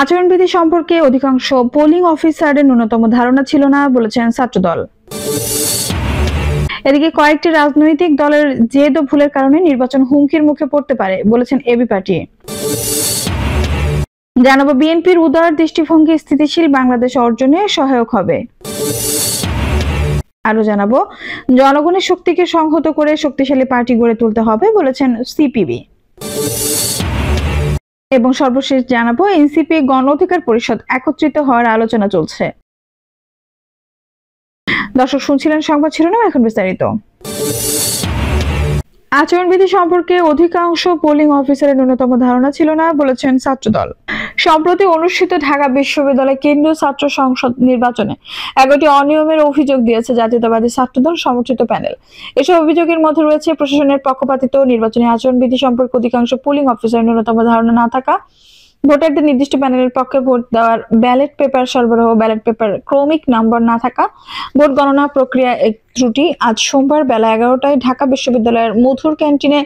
আচরণবিধি সম্পর্কে অধিকাংশ পোলিং অফিসারের ন্যূনতম ধারণা ছিল না বলেছেন ছাত্রদল। এদিকে কয়েকটি রাজনৈতিক দলের জেদ ও ভুলের কারণে নির্বাচন হুমকির মুখে পড়তে পারে বলেছেন এবি পার্টি। জানাবো বিএনপির উদার দৃষ্টিভঙ্গি স্থিতিশীল বাংলাদেশ অর্জনে সহায়ক হবে। আরো জানাবো জনগণের শক্তিকে সংহত করে শক্তিশালী পার্টি গড়ে তুলতে হবে বলেছেন সিপিবি। এবং সর্বশেষ জানাবো এনসিপি গণ অধিকার পরিষদ একত্রিত হওয়ার আলোচনা চলছে। দর্শক শুনছিলেন সংবাদ শিরোনাম, এখন বিস্তারিত। আচরণবিধি সম্পর্কে অধিকাংশ পোলিং অফিসারের ন্যূনতম ধারণা ছিল না বলেছেন ছাত্রদল। সম্প্রতি অনুষ্ঠিত ঢাকা বিশ্ববিদ্যালয় কেন্দ্রীয় ছাত্র সংসদ নির্বাচনে 11টি অনিয়মের অভিযোগ দিয়েছে জাতীয়তাবাদী ছাত্রদল সমর্থিত প্যানেল। এসব অভিযোগের মধ্যে রয়েছে প্রশাসনের পক্ষপাতিত্ব, নির্বাচনী আচরণবিধি সম্পর্কে অধিকাংশ পোলিং অফিসারের ন্যূনতম ধারণা না থাকা, ভোটারদের নির্দিষ্ট প্যানেলের পক্ষে ভোট দেওয়ার ব্যালট পেপার সরবরাহ, ব্যালট পেপার ক্রমিক নম্বর না থাকা, ভোট গণনা প্রক্রিয়া ত্রুটি। আজ সোমবার বেলা 11টায় ঢাকা বিশ্ববিদ্যালয়ের মধুর ক্যান্টিনে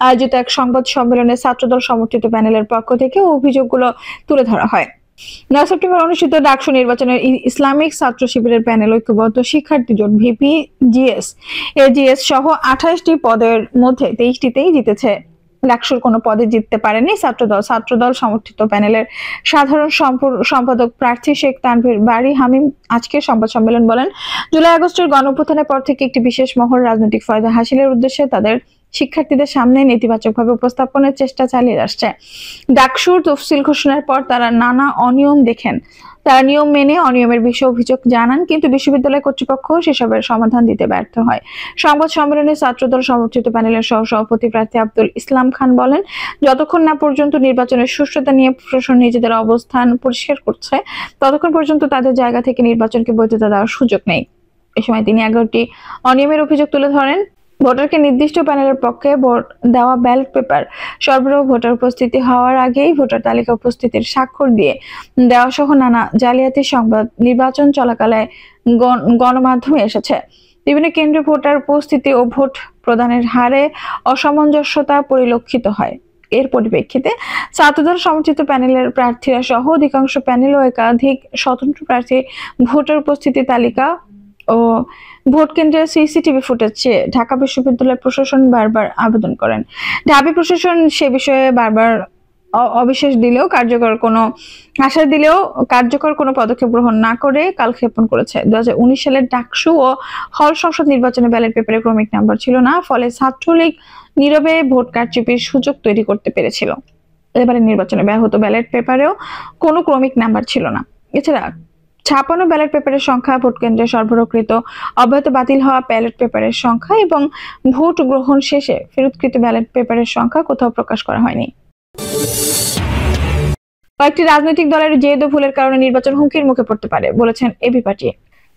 আয়োজিত এক সংবাদ সম্মেলনে ছাত্রদল সমর্থিত প্যানেলের পক্ষ থেকে অভিযোগগুলো তুলে ধরা হয়। 9 সেপ্টেম্বর অনুষ্ঠিত ডাকসু নির্বাচনের ইসলামিক ছাত্র শিবিরের প্যানেল ঐক্যবদ্ধ শিক্ষার্থী জোট ভিপিজিএস এজিএস সহ 28টি পদের মধ্যে 23টিতেই জিতেছে। ডাকসুর কোনো পদে জিততে পারেনি ছাত্রদল। ছাত্রদল সমর্থিত প্যানেলের সাধারণ সম্পাদক প্রার্থী শেখ তানভীর বারী হামিম আজকের সংবাদ সম্মেলন বলেন, জুলাই আগস্টের গণঅভ্যুত্থানের পর থেকে একটি বিশেষ মহল রাজনৈতিক ফায়দা হাসিলের উদ্দেশ্যে তাদের শিক্ষার্থীদের সামনে নেতিবাচকভাবে উপস্থাপনের চেষ্টা চালিয়ে আসছে। ডাকসুর তফসিল ঘোষণার পর তারা নানা অনিয়ম দেখেন। তারা নিয়ম মেনে অনিয়মের বিষয়ে অভিযোগ জানান, কিন্তু বিশ্ববিদ্যালয় কর্তৃপক্ষ সেসবের সমাধান দিতে ব্যর্থ হয়। সংবাদ সম্মেলনে ছাত্রদল সমর্থিত প্যানেলের সহ-সভাপতি প্রার্থী আব্দুল ইসলাম খান বলেন, যতক্ষণ না পর্যন্ত নির্বাচনের সুষ্ঠুতা নিয়ে প্রশাসন নিজেদের অবস্থান পরিষ্কার করছে, ততক্ষণ পর্যন্ত তাদের জায়গা থেকে নির্বাচনকে বৈধতা দেওয়ার সুযোগ নেই। এ সময় তিনি 11টি অনিয়মের অভিযোগ তুলে ধরেন। ভোটারকে নির্দিষ্ট প্যানেলের পক্ষে ভোট দেওয়া, ব্যালট পেপার সরবরাহ, ভোটার উপস্থিতি হওয়ার আগেই ভোটার তালিকা উপস্থিতির স্বাক্ষর দিয়ে দেওয়া সহ নানা জালিয়াতি সংবাদ নির্বাচন চলাকালে গণমাধ্যমে এসেছে। বিভিন্ন কেন্দ্রে ভোটার উপস্থিতি ও ভোট প্রদানের হারে অসামঞ্জস্যতা পরিলক্ষিত হয়। এর পরিপ্রেক্ষিতে ছাত্রদল সমর্থিত প্যানেলের প্রার্থীরা সহ অধিকাংশ প্যানেল ও একাধিক স্বতন্ত্র প্রার্থী ভোটার উপস্থিতি তালিকা ও ভোট কেন্দ্রের সিসিটিভি ফুটেজ চেয়ে ঢাকা বিশ্ববিদ্যালয় প্রশাসন বারবার আবেদন করেন। ঢাবি প্রশাসন সে বিষয়ে বারবার অবিশ্বাস দিলেও কার্যকর কোনো পদক্ষেপ গ্রহণ না করে কালক্ষেপণ করেছে। 2019 সালের ডাকসু ও হল সংসদ নির্বাচনে ব্যালট পেপারে ক্রমিক নাম্বার ছিল না, ফলে ছাত্রলীগ নীরবে ভোট কারচুপির সুযোগ তৈরি করতে পেরেছিল। এবারে নির্বাচনে ব্যাহত ব্যালট পেপারেও কোনো ক্রমিক নাম্বার ছিল না। এছাড়া ছাপানো ব্যালট পেপারের সংখ্যা, ভোট কেন্দ্রে সরবরাহকৃত অব্যাহত বাতিল হওয়া ব্যালট পেপারের সংখ্যা এবং ভোট গ্রহণ শেষে ফেরতকৃত ব্যালট পেপারের সংখ্যা কোথাও প্রকাশ করা হয়নি। কয়েকটি রাজনৈতিক দলের জেদ ও ভুলের কারণে নির্বাচন হুমকির মুখে পড়তে পারে বলেছেন এবি পার্টি।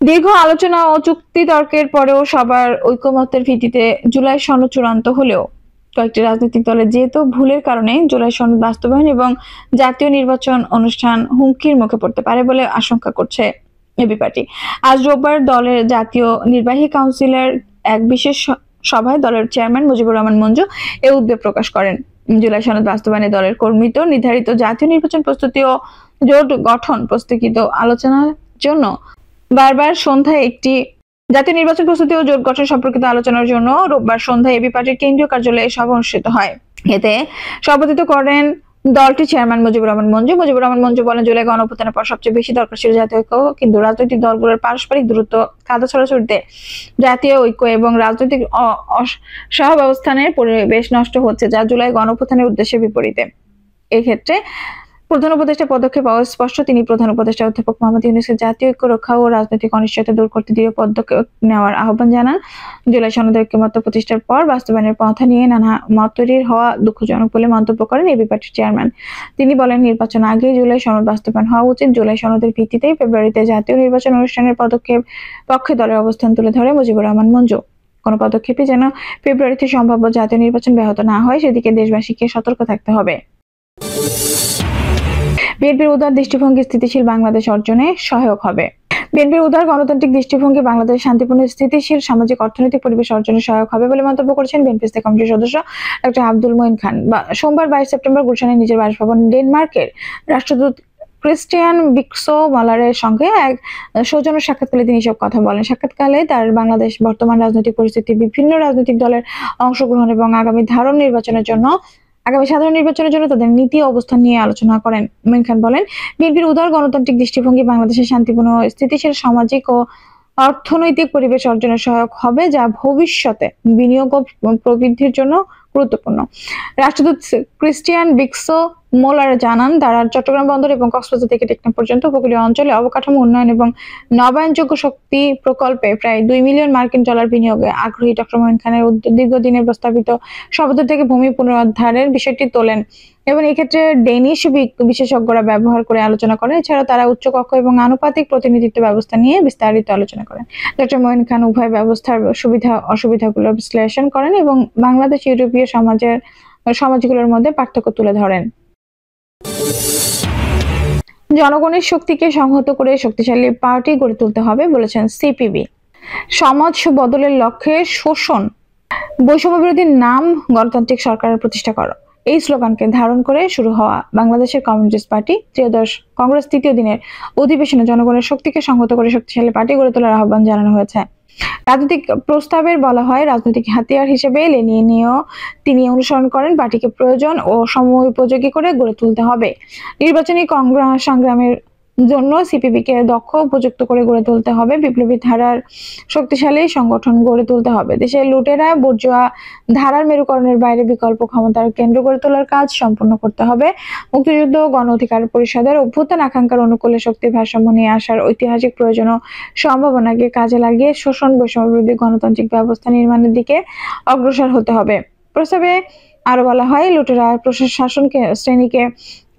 দীর্ঘ আলোচনা ও চুক্তি তর্কের পরেও সবার ঐকমত্যের ভিত্তিতে জুলাই সনদ চূড়ান্ত হলেও কয়েকটি রাজনৈতিক দলের জেদ ও ভুলের কারণে জুলাই সনদ বাস্তবায়ন এবং জাতীয় নির্বাচন অনুষ্ঠান হুমকির মুখে পড়তে পারে বলে আশঙ্কা করছে এবি পার্টি। আজ রোববার দলের জাতীয় নির্বাহী কাউন্সিলের এক বিশেষ সভায় দলের চেয়ারম্যান মুজিবুর রহমান মঞ্জু এ উদ্বেগ প্রকাশ করেন। জুলাই সনদ বাস্তবায়নে দলের কর্মীত নির্ধারিত জাতীয় নির্বাচন প্রস্তুতি ও জোট গঠন প্রস্তুত আলোচনার জন্য বারবার সন্ধ্যায় একটি জাতীয় নির্বাচন প্রস্তুতি ও জোট গঠন সম্পর্কিত আলোচনার জন্য রোববার সন্ধ্যায় এবি পার্টির কেন্দ্রীয় কার্যালয়ে সভা অনুষ্ঠিত হয়। এতে সভাপতিত্ব করেন দলটির চেয়ারম্যান মুজিবুর রহমান মঞ্জু বলেন, জুলাই গণঅভ্যুত্থানের পর সবচেয়ে বেশি দরকার ছিল জাতীয় ঐক্য, কিন্তু রাজনৈতিক দলগুলোর পারস্পরিক দূরত্ব, কাদা ছড়াছড়িতে জাতীয় ঐক্য এবং রাজনৈতিক সহাবস্থানের পরিবেশ নষ্ট হচ্ছে, যা জুলাই গণঅভ্যুত্থানের উদ্দেশ্যের বিপরীতে। এক্ষেত্রে প্রধান উপদেষ্টা পদক্ষেপ অস্পষ্ট। তিনি প্রধান উপদেষ্টা অধ্যাপক মোহাম্মদ ইউনূসের জাতীয় ঐক্য রক্ষা ও রাজনৈতিক অনিশ্চয়তা দূর করতে দৃঢ় পদক্ষেপ নেওয়ার আহ্বান জানান। জুলাই সনদের ঐক্যমত্য প্রতিষ্ঠার পর বাস্তবায়নের পন্থা নিয়ে নানা মত তৈরির হওয়া দুঃখজনক বলে মন্তব্য করেন এবি পার্টির চেয়ারম্যান। তিনি বলেন, নির্বাচন আগেই জুলাই সনদ বাস্তবায়ন হওয়া উচিত। জুলাই সনদের ভিত্তিতেই ফেব্রুয়ারিতে জাতীয় নির্বাচন অনুষ্ঠানের পক্ষে দলের অবস্থান তুলে ধরে মুজিবুর রহমান মঞ্জু। কোনো পদক্ষেপই যেন ফেব্রুয়ারিতে সম্ভাব্য জাতীয় নির্বাচন ব্যাহত না হয়, সেদিকে দেশবাসীকে সতর্ক থাকতে হবে। বিএনপির উদার দৃষ্টিভঙ্গি স্থিতিশীল বাংলাদেশ অর্জনে সহায়ক হবে। বিএনপির উদার গণতান্ত্রিক দৃষ্টিভঙ্গি বাংলাদেশ শান্তিপূর্ণ স্থিতিশীল সামাজিক অর্থনৈতিক পরিবেশ অর্জনে সহায়ক হবে বলে মন্তব্য করেছেন বিএনপি স্থায়ী কমিটির সদস্য ডক্টর আব্দুল মঈন খান। সোমবার 22 সেপ্টেম্বর গুলশানে নিজের বাসভবন ডেনমার্কের রাষ্ট্রদূত ক্রিস্টিয়ান বিক্সো মালারের সঙ্গে এক সৌজন্য সাক্ষাৎকালে তিনি এসব কথা বলেন। সাক্ষাৎকালে তার বাংলাদেশ বর্তমান রাজনৈতিক পরিস্থিতি, বিভিন্ন রাজনৈতিক দলের অংশগ্রহণ এবং আগামী সাধারণ নির্বাচনের জন্য তাদের নীতি অবস্থান নিয়ে আলোচনা করেন। মঈন খান বলেন, বিএনপির উদার গণতান্ত্রিক দৃষ্টিভঙ্গি বাংলাদেশের শান্তিপূর্ণ স্থিতিশীল সামাজিক ও অর্থনৈতিক পরিবেশ অর্জনে সহায়ক হবে, যা ভবিষ্যতে বিনিয়োগ ও প্রবৃদ্ধির জন্য গুরুত্বপূর্ণ। রাষ্ট্রদূত ক্রিস্টিয়ান বিক্সো মোলার জানান, তারা চট্টগ্রাম বন্দর এবং কক্সবাজার থেকে টেকনাফ পর্যন্ত উপকূলীয় অঞ্চলে অবকাঠামো উন্নয়ন এবং নবায়নযোগ্য শক্তি প্রকল্পে প্রায় 2 মিলিয়ন মার্কিন ডলার বিনিয়োগে আগ্রহী। ডক্টর মঈন খানের দীর্ঘদিনের প্রস্তাবিত সমুদ্র থেকে ভূমি পুনরুদ্ধারের বিষয়টি তোলেন এবং এক্ষেত্রে ডেনিশ বিশেষজ্ঞরা ব্যবহার করে আলোচনা করেন। এছাড়াও তারা উচ্চকক্ষ এবং আনুপাতিক প্রতিনিধিত্ব ব্যবস্থা নিয়ে বিস্তারিত আলোচনা করেন। ডক্টর মঈন খান উভয় ব্যবস্থার সুবিধা অসুবিধাগুলো বিশ্লেষণ করেন এবং বাংলাদেশ ইউরোপীয় সমাজগুলোর মধ্যে পার্থক্য তুলে ধরেন। জনগণের শক্তিকে সংহত করে শক্তিশালী পার্টি গড়ে তুলতে হবে বলেছেন সিপিবি। সমাজ বদলের লক্ষ্যে শোষণ বৈষম্য বিরোধী নাম গণতান্ত্রিক সরকারের প্রতিষ্ঠা করো, এই স্লোগানকে ধারণ করে শুরু হওয়া বাংলাদেশের কমিউনিস্ট পার্টি ত্রয়োদশ কংগ্রেস তৃতীয় দিনের অধিবেশনে জনগণের শক্তিকে সংহত করে শক্তিশালী পার্টি গড়ে তোলার আহ্বান জানানো হয়েছে। রাজনৈতিক প্রস্তাবের বলা হয়, রাজনৈতিক হাতিয়ার হিসেবে লেনিনীয় তিনি অনুসরণ করেন, পার্টিকে প্রয়োজন ও সময়োপযোগী করে গড়ে তুলতে হবে। নির্বাচনী সংগ্রামের জন্য সিপিবিকে দক্ষ উপযুক্ত করে গড়ে তুলতে হবে। বিপ্লবী ধারার শক্তিশালী সংগঠন গড়ে তুলতে হবে। দেশের লুটেরা বুর্জোয়া ধারার মেরুকরণের বাইরে বিকল্প ক্ষমতার কেন্দ্র গড়ে তোলার কাজ সম্পন্ন করতে হবে। মুক্তিযুদ্ধ গণ অধিকার পরিষদের অভ্যুত্থান আকাঙ্ক্ষার অনুকূলে শক্তির ভারসাম্য নিয়ে আসার ঐতিহাসিক প্রয়োজন ও সম্ভাবনাকে কাজে লাগিয়ে শোষণ বৈষম্য বিরোধী গণতান্ত্রিক ব্যবস্থা নির্মাণের দিকে অগ্রসর হতে হবে। প্রস্তাবে আরো বলা হয়, লুটেরা প্রশাসন শ্রেণীকে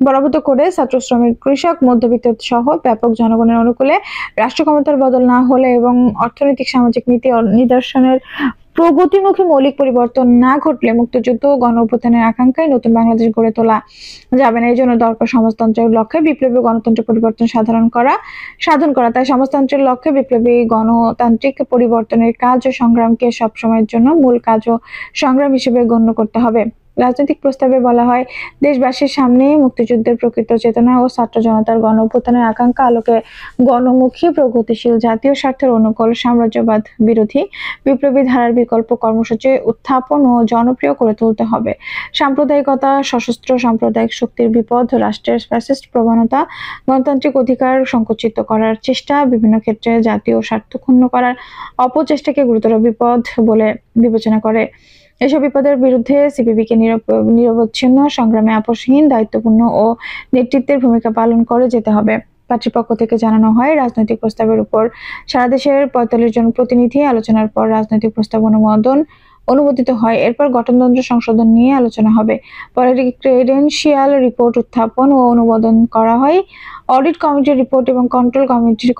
পরাভূত করে ছাত্র, শ্রমিক, কৃষক, মধ্যবিত্ত সহ ব্যাপক জনগণের অনুকূলে রাষ্ট্র ক্ষমতার বদল না হলে এবং অর্থনৈতিক সামাজিক নীতি নিদর্শনের প্রগতিমুখী মৌলিক পরিবর্তন না ঘটলে মুক্তিযুদ্ধ ও গণ অভ্যুত্থানের আকাঙ্ক্ষায় নতুন বাংলাদেশ গড়ে তোলা যাবে না। এই জন্য দরকার সমাজতন্ত্রের লক্ষ্যে বিপ্লবী গণতন্ত্র পরিবর্তন সাধন করা। তাই সমাজতন্ত্রের লক্ষ্যে বিপ্লবী গণতান্ত্রিক পরিবর্তনের কাজ ও সংগ্রামকে সবসময়ের জন্য মূল কাজ ও সংগ্রাম হিসেবে গণ্য করতে হবে। রাজনৈতিক প্রস্তাবে বলা হয়, দেশবাসীর সামনে মুক্তিযুদ্ধের প্রকৃত চেতনা ও ছাত্র জনতার গণ অভ্যুত্থানের আকাঙ্ক্ষা আলোকে গণমুখী প্রগতিশীল জাতীয় স্বার্থের অনুকূল সাম্রাজ্যবাদ বিরোধী বিপ্লবী ধারার বিকল্প কর্মসূচি উত্থাপন ও জনপ্রিয় করে তুলতে হবে। সাম্প্রদায়িকতা, সশস্ত্র সাম্প্রদায়িক শক্তির বিপদ, রাষ্ট্রের ফ্যাসিস্ট প্রবণতা, গণতান্ত্রিক অধিকার সংকুচিত করার চেষ্টা, বিভিন্ন ক্ষেত্রে জাতীয় স্বার্থ ক্ষুণ্ণ করার অপচেষ্টাকে গুরুতর বিপদ বলে বিবেচনা করে। এসব বিপদের বিরুদ্ধে সিপিবিকে নিরবচ্ছিন্ন সংগ্রামে আপোষহীন, দায়িত্বপূর্ণ ও নেতৃত্বের ভূমিকা পালন করে যেতে হবে। পার্টির পক্ষ থেকে জানানো হয়, রাজনৈতিক প্রস্তাবের উপর সারা দেশের 45 জন প্রতিনিধি আলোচনার পর রাজনৈতিক প্রস্তাব অনুমোদিত হয়। এরপর গঠনতন্ত্র সংশোধন নিয়ে আলোচনা হবে। পরে ক্রেডেনশিয়াল রিপোর্ট উত্থাপন ও অনুমোদন করা হয়। অডিট কমিটির রিপোর্ট এবং কন্ট্রোল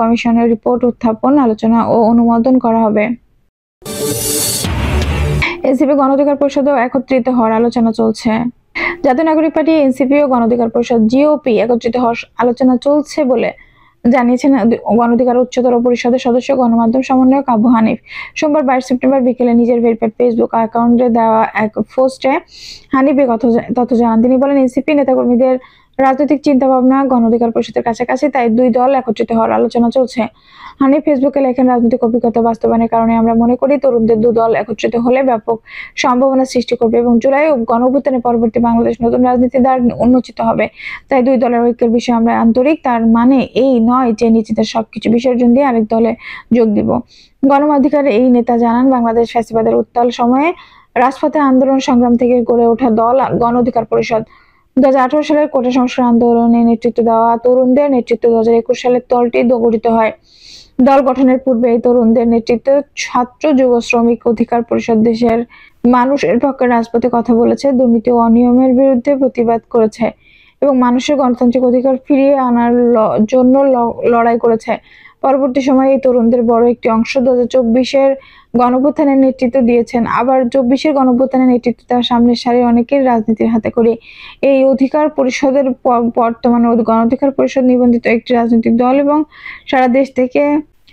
কমিশনের রিপোর্ট উত্থাপন, আলোচনা ও অনুমোদন করা হবে। এনসিপি গণ অধিকার পরিষদেও একত্রিত হওয়ার আলোচনা চলছে। জাতীয় নাগরিক পার্টি, এনসিপি ও গণ অধিকার পরিষদ জিওপি একত্রিত হওয়ার আলোচনা চলছে বলে জানিয়েছেন গণ অধিকার উচ্চতর পরিষদের সদস্য গণমাধ্যম সমন্বয়ক আবু হানিফ। সোমবার 22 সেপ্টেম্বর বিকেলে নিজের ভেরিফাইড ফেসবুক অ্যাকাউন্টে দেওয়া এক পোস্টে হানিফ এ তথ্য জানান। তিনি বলেন, এনসিপি নেতাকর্মীদের রাজনৈতিক চিন্তা ভাবনা গণ অধিকার পরিষদের কাছাকাছি, তাই দুই দল একত্রিত হওয়ার আলোচনা চলছে। হানিফ ফেসবুকে লেখেন, রাজনৈতিক অভিজ্ঞতা বাস্তবায়নের কারণে আমরা মনে করি তরুণদের দু দল একত্রিত হলে ব্যাপক সম্ভাবনা সৃষ্টি করবে এবং জুলাই গণ অভ্যুত্থানের পরবর্তী বাংলাদেশ নতুন রাজনীতির দ্বার উন্মোচিত হবে। তাই দুই দলের ঐক্যের বিষয়ে আমরা আন্তরিক। তার মানে এই নয় যে নিজেদের সবকিছু বিসর্জন দিয়ে আরেক দলে যোগ দিব। গণঅধিকার এই নেতা জানান, বাংলাদেশ ফ্যাসিবাদের উত্তাল সময়ে রাজপথে আন্দোলন সংগ্রাম থেকে গড়ে ওঠা দল গণ অধিকার পরিষদ। 2018 সালের কোটা সংস্কার আন্দোলনে নেতৃত্ব দেওয়া তরুণদের নেতৃত্বে 2021 সালের দলটি গঠিত হয়। দল গঠনের পূর্বে এই তরুণদের নেতৃত্বে ছাত্র যুব শ্রমিক অধিকার পরিষদ দেশের মানুষের পক্ষে রাজপথে কথা বলেছে, দুর্নীতি ও অনিয়মের বিরুদ্ধে প্রতিবাদ করেছে এবং মানুষের গণতান্ত্রিক অধিকার ফিরিয়ে আনার জন্য লড়াই করেছে। পরবর্তী সময়ে এই তরুণদের বড় একটি অংশ 2024-এর গণঅভ্যুত্থানের নেতৃত্ব দিয়েছেন। আবার 24-এর গণঅভ্যুত্থানের নেতৃত্ব দেওয়া সামনের সারির অনেকের রাজনীতির হাতে করে। এই অধিকার পরিষদের বর্তমানে গণ অধিকার পরিষদ নিবন্ধিত একটি রাজনৈতিক দল এবং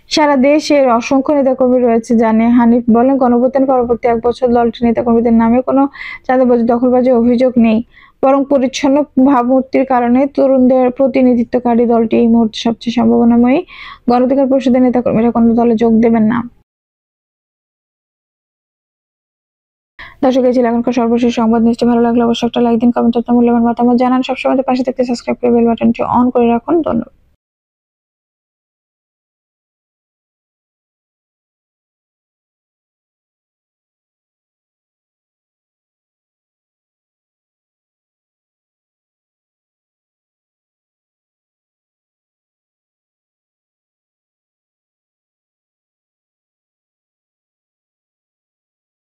সারা দেশের অসংখ্য নেতাকর্মী রয়েছে, জানে হানিফ বলেন। গণঅভ্যুত্থান পরবর্তী 1 বছর দলটির নেতাকর্মীদের নামে কোনো চাঁদাবাজি, দখলবাজি অভিযোগ নেই, বরং পরিচ্ছন্ন ভাবমূর্তির কারণে তরুণদের প্রতিনিধিত্বকারী দলটি এই মুহূর্তে সবচেয়ে সম্ভাবনাময়ী। গণ অধিকার পরিষদের নেতাকর্মীরা কোনো দলে যোগ দেবেন না। দর্শক, এই ছিল এখনকার সর্বশেষ সংবাদ। নিশ্চয়ই ভালো লাগলে অবশ্যই একটা লাইক দিন, কমেন্টে আপনার মূল্যবান মতামত জানান। সবসময় পাশে থাকতে সাবস্ক্রাইব করে বেল বাটনটি অন করে রাখুন। ধন্যবাদ।